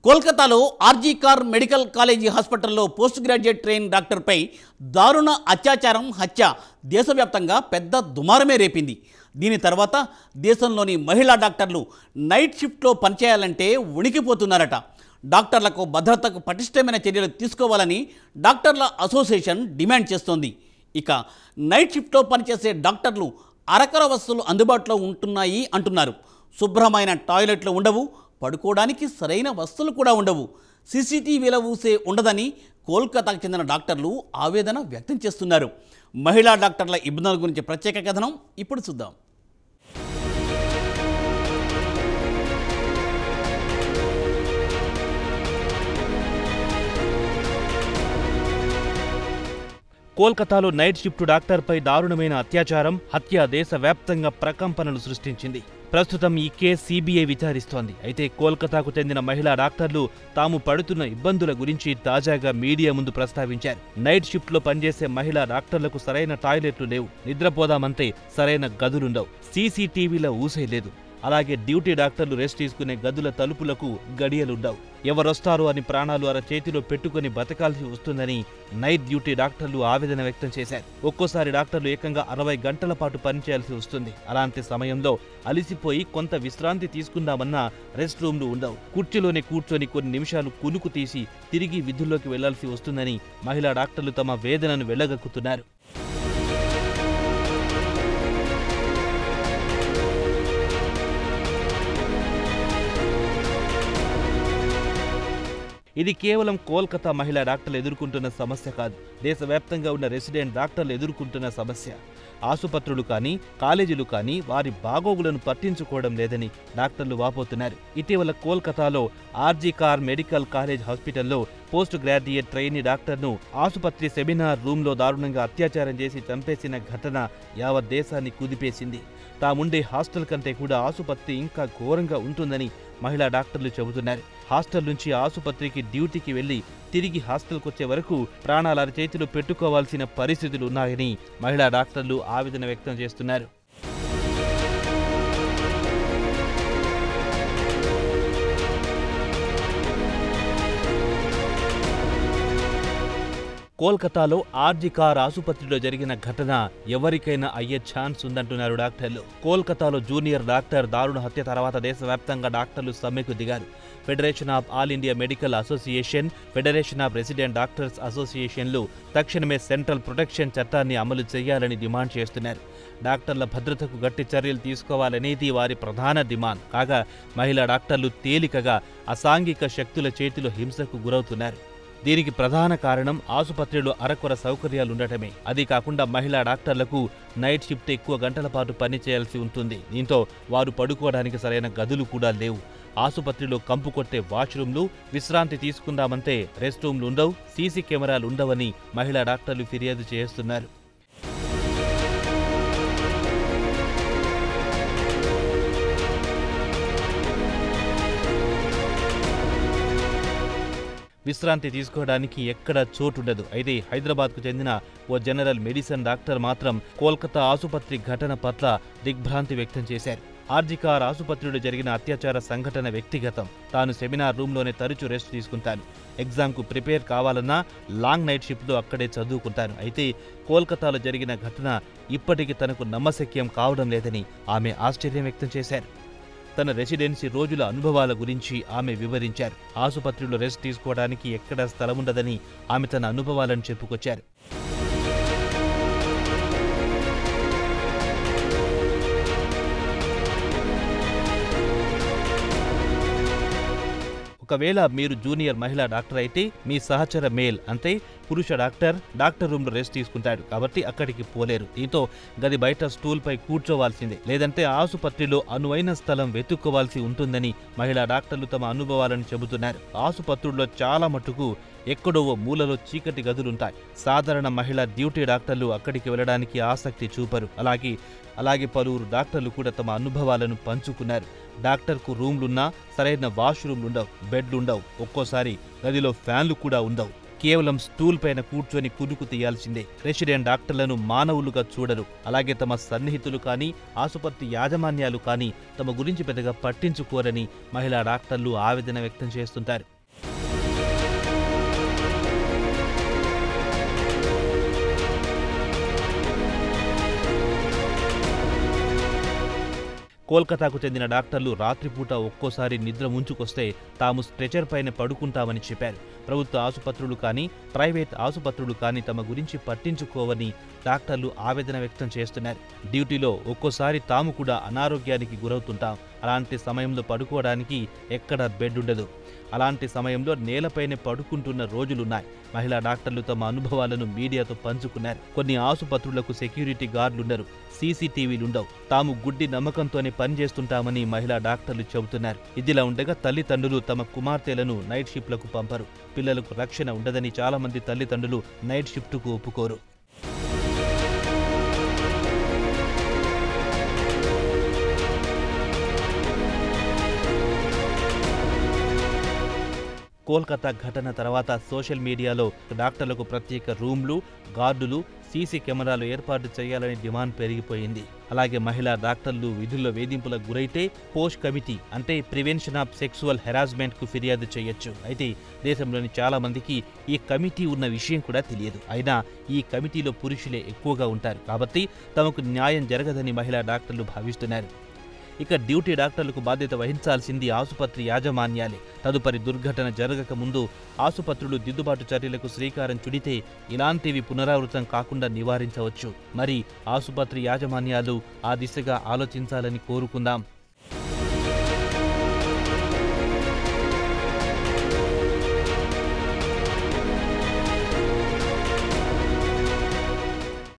కోల్కతాలో RG car medical college హాస్పిటల్లో post graduate train డాక్టర్పై దారుణ అత్యాచారం హత్య దేశవ్యాప్తంగా పెద్ద దుమారమే రేపింది. దీని తర్వాత దేశంలోని మహిళా డాక్టర్లు నైట్ షిఫ్ట్లో పనిచేయాలంటే వణికిపోతున్నారట. డాక్టర్లకు భద్రతకు పటిష్టమైన చర్యలు తీసుకోవాలని డాక్టర్ల అసోసియేషన్ డిమాండ్ చేస్తోంది. ఇక నైట్ షిఫ్ట్లో పనిచేసే డాక్టర్లు అరకర వసతులు అందుబాటులో ఉంటున్నాయి అంటున్నారు. శుభ్రమైన టాయిలెట్లు ఉండవు, పడుకోవడానికి సరైన వస్తువులు కూడా ఉండవు, సీసీటీవీల ఊసే ఉండదని కోల్కతాకు చెందిన డాక్టర్లు ఆవేదన వ్యక్తం చేస్తున్నారు. మహిళా డాక్టర్ల ఇబ్బందుల గురించి ప్రత్యేక కథనం ఇప్పుడు చూద్దాం. కోల్కతాలో నైట్ షిఫ్ట్ డాక్టర్పై దారుణమైన అత్యాచారం హత్య దేశవ్యాప్తంగా ప్రకంపనలు సృష్టించింది. ప్రస్తుతం ఈ కేసు సిబిఐ విచారిస్తోంది. అయితే కోల్కతాకు చెందిన మహిళా డాక్టర్లు తాము పడుతున్న ఇబ్బందుల గురించి తాజాగా మీడియా ముందు ప్రస్తావించారు. నైట్ షిఫ్ట్లో పనిచేసే మహిళా డాక్టర్లకు సరైన టాయిలెట్లు లేవు, నిద్రపోదామంటే సరైన గదులుండవు, సీసీటీవీల ఊసే లేదు. అలాగే డ్యూటీ డాక్టర్లు రెస్ట్ తీసుకునే గదుల తలుపులకు గడియలుండవు. ఎవరొస్తారో అని ప్రాణాలు చేతిలో పెట్టుకుని బతకాల్సి వస్తుందని నైట్ డ్యూటీ డాక్టర్లు ఆవేదన వ్యక్తం చేశారు. ఒక్కోసారి డాక్టర్లు ఏకంగా 60 గంటల పాటు పనిచేయాల్సి వస్తుంది. అలాంటి సమయంలో అలిసిపోయి కొంత విశ్రాంతి తీసుకుందామన్నా రెస్ట్ రూమ్లు ఉండవు. కుర్చీలోనే కూర్చొని కొన్ని నిమిషాలు కునుకు తీసి తిరిగి విధుల్లోకి వెళ్లాల్సి వస్తుందని మహిళా డాక్టర్లు తమ వేదనను వెళ్లగక్కుతున్నారు. ఇది కేవలం కోల్కతా మహిళా డాక్టర్లు ఎదుర్కొంటున్న సమస్య కాదు, దేశవ్యాప్తంగా ఉన్న రెసిడెంట్ డాక్టర్లు ఎదుర్కొంటున్న సమస్య. ఆసుపత్రులు కానీ కాలేజీలు కానీ వారి బాగోగులను పట్టించుకోవడం లేదని డాక్టర్లు వాపోతున్నారు. ఇటీవల కోల్కతాలో ఆర్జీ కార్ మెడికల్ కాలేజ్ హాస్పిటల్లో పోస్ట్ గ్రాడ్యుయేట్ ట్రైనీ డాక్టర్ను ఆసుపత్రి సెమినార్ రూమ్లో దారుణంగా అత్యాచారం చేసి చంపేసిన ఘటన యావత్ దేశాన్ని కుదిపేసింది. తాముండే హాస్టల్ కంటే కూడా ఆసుపత్రి ఇంకా ఘోరంగా ఉంటుందని మహిళా డాక్టర్లు చెబుతున్నారు. హాస్టల్ నుంచి ఆసుపత్రికి డ్యూటీకి వెళ్లి తిరిగి హాస్టల్కొచ్చే వరకు ప్రాణాల చేతిలో పెట్టుకోవాల్సిన పరిస్థితులు ఉన్నాయని మహిళా డాక్టర్లు ఆవేదన వ్యక్తం చేస్తున్నారు. కోల్కతాలో ఆర్జీ కార్ ఆసుపత్రిలో జరిగిన ఘటన ఎవరికైనా అయ్యే ఛాన్స్ ఉందంటున్నారు డాక్టర్లు. కోల్కతాలో జూనియర్ డాక్టర్ దారుణ హత్య తర్వాత దేశవ్యాప్తంగా డాక్టర్లు సమ్మెకు దిగారు. Federation of all India medical association, federation of resident doctors అసోసియేషన్లు తక్షణమే సెంట్రల్ ప్రొటెక్షన్ చట్టాన్ని అమలు చేయాలని డిమాండ్ చేస్తున్నారు. డాక్టర్ల భద్రతకు గట్టి చర్యలు తీసుకోవాలనేది వారి ప్రధాన డిమాండ్. కాగా మహిళా డాక్టర్లు తేలికగా అసాంఘిక శక్తుల చేతిలో హింసకు గురవుతున్నారు. దీనికి ప్రధాన కారణం ఆసుపత్రిలో అరకొర సౌకర్యాలుండటమే. అది కాకుండా మహిళా డాక్టర్లకు నైట్ షిఫ్ట్ ఎక్కువ గంటల పాటు పనిచేయాల్సి ఉంటుంది. దీంతో వారు పడుకోవడానికి సరైన గదులు కూడా లేవు. ఆసుపత్రిలో కంపు కొట్టే వాష్రూమ్లు, విశ్రాంతి తీసుకుందామంటే రెస్ట్ రూమ్లు ఉండవు, సీసీ కెమెరాలు ఉండవని మహిళా డాక్టర్లు ఫిర్యాదు చేస్తున్నారు. విశ్రాంతి తీసుకోవడానికి ఎక్కడా చోటుండదు. అయితే హైదరాబాద్కు చెందిన ఓ జనరల్ మెడిసిన్ డాక్టర్ మాత్రం కోల్కతా ఆసుపత్రి ఘటన పట్ల దిగ్భ్రాంతి వ్యక్తం చేశారు. ఆర్జీ కార్ ఆసుపత్రిలో జరిగిన అత్యాచార సంఘటన వ్యక్తిగతం. తాను సెమినార్ రూమ్లోనే తరచూ రెస్ట్ తీసుకుంటాను. ఎగ్జామ్కు ప్రిపేర్ కావాలన్నా లాంగ్ నైట్ షిఫ్ట్లో అక్కడే చదువుకుంటాను. అయితే కోల్కతాలో జరిగిన ఘటన ఇప్పటికీ తనకు నమ్మశక్యం కావడం లేదని ఆమె ఆశ్చర్యం వ్యక్తం చేశారు. తన రెసిడెన్సీ రోజుల అనుభవాల గురించి ఆమె వివరించారు. ఆసుపత్రిలో రెస్ట్ తీసుకోవడానికి ఎక్కడా స్థలముండదని ఆమె తన అనుభవాలను చెప్పుకొచ్చారు. ఒకవేళ మీరు జూనియర్ మహిళా డాక్టర్ అయితే మీ సహచర మేల్ అంటే పురుష డాక్టర్ రూమ్లో రెస్ట్ తీసుకుంటాడు కాబట్టి అక్కడికి పోలేరు. దీంతో గది బయట స్టూల్పై కూర్చోవాల్సిందే, లేదంటే ఆసుపత్రిలో అనువైన స్థలం వెతుక్కోవాల్సి ఉంటుందని మహిళా డాక్టర్లు తమ అనుభవాలను చెబుతున్నారు. ఆసుపత్రుల్లో చాలా మటుకు ఎక్కడో ఓ మూలలో చీకటి గదులుంటాయి. సాధారణ మహిళా డ్యూటీ డాక్టర్లు అక్కడికి వెళ్లడానికి ఆసక్తి చూపరు. అలాగే పలువురు డాక్టర్లు కూడా తమ అనుభవాలను పంచుకున్నారు. డాక్టర్కు రూమ్లున్నా సరైన వాష్రూమ్లుండవు, బెడ్లుండవు, ఒక్కోసారి గదిలో ఫ్యాన్లు కూడా ఉండవు. కేవలం స్టూల్ పైన కూర్చొని కునుకు తీయాల్సిందే. రెసిడెంట్ డాక్టర్లను మానవులుగా చూడరు. అలాగే తమ సన్నిహితులు కానీ ఆసుపత్రి యాజమాన్యాలు కానీ తమ గురించి పెద్దగా పట్టించుకోరని మహిళా డాక్టర్లు ఆవేదన వ్యక్తం చేస్తుంటారు. కోల్కతాకు చెందిన డాక్టర్లు రాత్రిపూట ఒక్కోసారి నిద్ర ముంచుకొస్తే తాము స్ట్రెచర్ పైన పడుకుంటామని చెప్పారు. ప్రభుత్వ ఆసుపత్రులు కానీ ప్రైవేట్ ఆసుపత్రులు కానీ తమ గురించి పట్టించుకోవని డాక్టర్లు ఆవేదన వ్యక్తం చేస్తున్నారు. డ్యూటీలో ఒక్కోసారి తాము కూడా అనారోగ్యానికి గురవుతుంటాం. అలాంటి సమయంలో పడుకోవడానికి ఎక్కడ బెడ్ ఉండదు. అలాంటి సమయంలో నేలపైనే పడుకుంటున్న రోజులున్నాయి. మహిళా డాక్టర్లు తమ అనుభవాలను మీడియాతో పంచుకున్నారు. కొన్ని ఆసుపత్రులకు సెక్యూరిటీ గార్డులుండరు, సీసీటీవీలుండవు. తాము గుడ్డి నమ్మకంతోనే పనిచేస్తుంటామని మహిళా డాక్టర్లు చెబుతున్నారు. ఇదిలా ఉండగా తల్లిదండ్రులు తమ కుమార్తెలను నైట్ షిఫ్ట్లకు పంపరు. పిల్లలకు రక్షణ ఉండదని చాలా మంది తల్లిదండ్రులు నైట్ షిఫ్ట్కు ఒప్పుకోరు. కోల్కతా ఘటన తర్వాత సోషల్ మీడియాలో డాక్టర్లకు ప్రత్యేక రూమ్లు, గార్డులు, సీసీ కెమెరాలు ఏర్పాటు చేయాలని డిమాండ్ పెరిగిపోయింది. అలాగే మహిళా డాక్టర్లు విధుల్లో వేధింపులకు గురైతే పోస్ట్ కమిటీ అంటే ప్రివెన్షన్ ఆఫ్ సెక్సువల్ హెరాస్మెంట్కు ఫిర్యాదు చేయొచ్చు. అయితే దేశంలోని చాలా మందికి ఈ కమిటీ ఉన్న విషయం కూడా తెలియదు. అయినా ఈ కమిటీలో పురుషులే ఎక్కువగా ఉంటారు కాబట్టి తమకు న్యాయం జరగదని మహిళా డాక్టర్లు భావిస్తున్నారు. ఇక డ్యూటీ డాక్టర్లకు బాధ్యత వహించాల్సింది ఆసుపత్రి యాజమాన్యాలే. తదుపరి దుర్ఘటన జరగక ముందు ఆసుపత్రులు దిద్దుబాటు చర్యలకు శ్రీకారం చుడితే ఇలాంటివి పునరావృతం కాకుండా నివారించవచ్చు. మరి ఆసుపత్రి యాజమాన్యాలు ఆ దిశగా ఆలోచించాలని కోరుకుందాం.